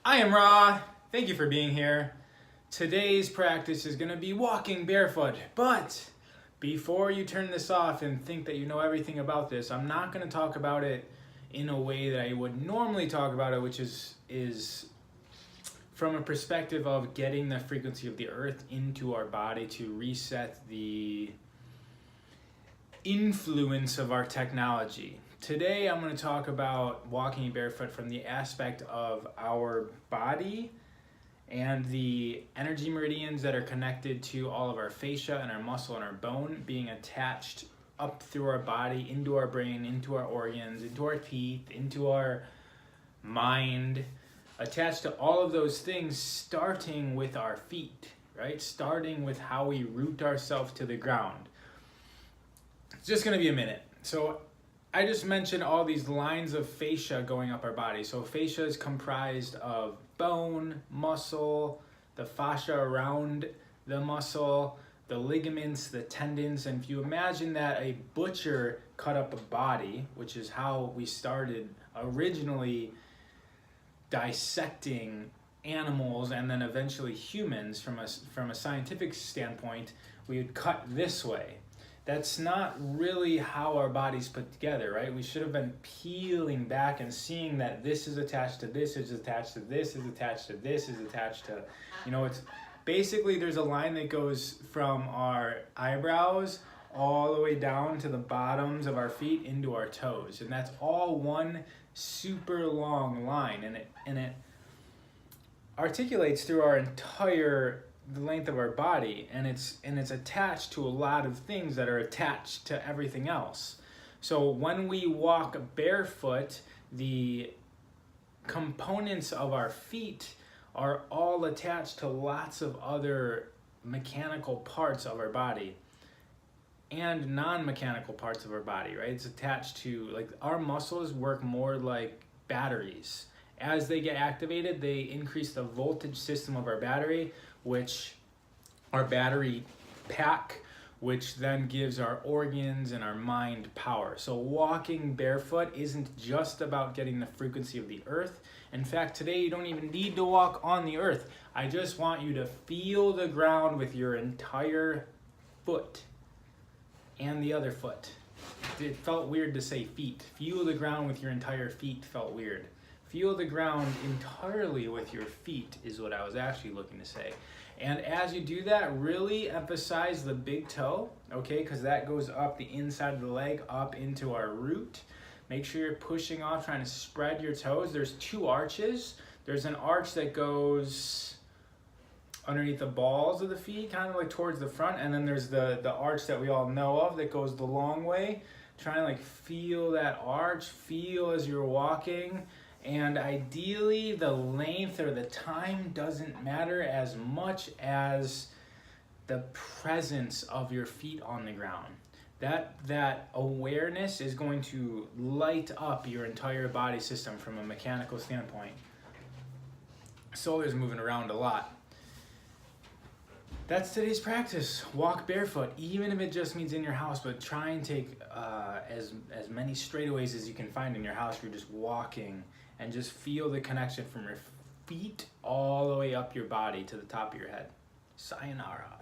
I am Ra. Thank you for being here. Today's practice is going to be walking barefoot, but before you turn this off and think that you know everything about this, I'm not going to talk about it in a way that I would normally talk about it, which is from a perspective of getting the frequency of the earth into our body to reset the influence of our technology. Today I'm going to talk about walking barefoot from the aspect of our body and the energy meridians that are connected to all of our fascia and our muscle and our bone being attached up through our body, into our brain, into our organs, into our teeth, into our mind, attached to all of those things, starting with our feet, right? Starting with how we root ourselves to the ground. It's just going to be a minute. So I just mentioned all these lines of fascia going up our body. So fascia is comprised of bone, muscle, the fascia around the muscle, the ligaments, the tendons. And if you imagine that a butcher cut up a body, which is how we started originally dissecting animals and then eventually humans from a scientific standpoint, we would cut this way. That's not really how our body's put together, right? We should have been peeling back and seeing that this is attached to this, is attached to this, is attached to this, is attached to, it's basically there's a line that goes from our eyebrows all the way down to the bottoms of our feet into our toes. And that's all one super long line. And it articulates through our entire the length of our body, and it's attached to a lot of things that are attached to everything else. So when we walk barefoot, the components of our feet are all attached to lots of other mechanical parts of our body and non-mechanical parts of our body, right? It's attached to, like, our muscles work more like batteries. As they get activated, they increase the voltage system of our battery, which our battery pack, which then gives our organs and our mind power. So walking barefoot isn't just about getting the frequency of the earth. In fact, today you don't even need to walk on the earth. I just want you to feel the ground with your entire foot and the other foot. It felt weird to say feet. Feel the ground with your entire feet felt weird. Feel the ground entirely with your feet is what I was actually looking to say. And as you do that, really emphasize the big toe, okay? Because that goes up the inside of the leg, up into our root. Make sure you're pushing off, trying to spread your toes. There's two arches. There's an arch that goes underneath the balls of the feet, kind of like towards the front. And then there's the arch that we all know of that goes the long way. Try and like feel that arch, feel as you're walking. And ideally, the length or the time doesn't matter as much as the presence of your feet on the ground. That awareness is going to light up your entire body system from a mechanical standpoint. Solar's moving around a lot. That's today's practice. Walk barefoot, even if it just means in your house, but try and take as many straightaways as you can find in your house. You're just walking and just feel the connection from your feet all the way up your body to the top of your head. Sayonara.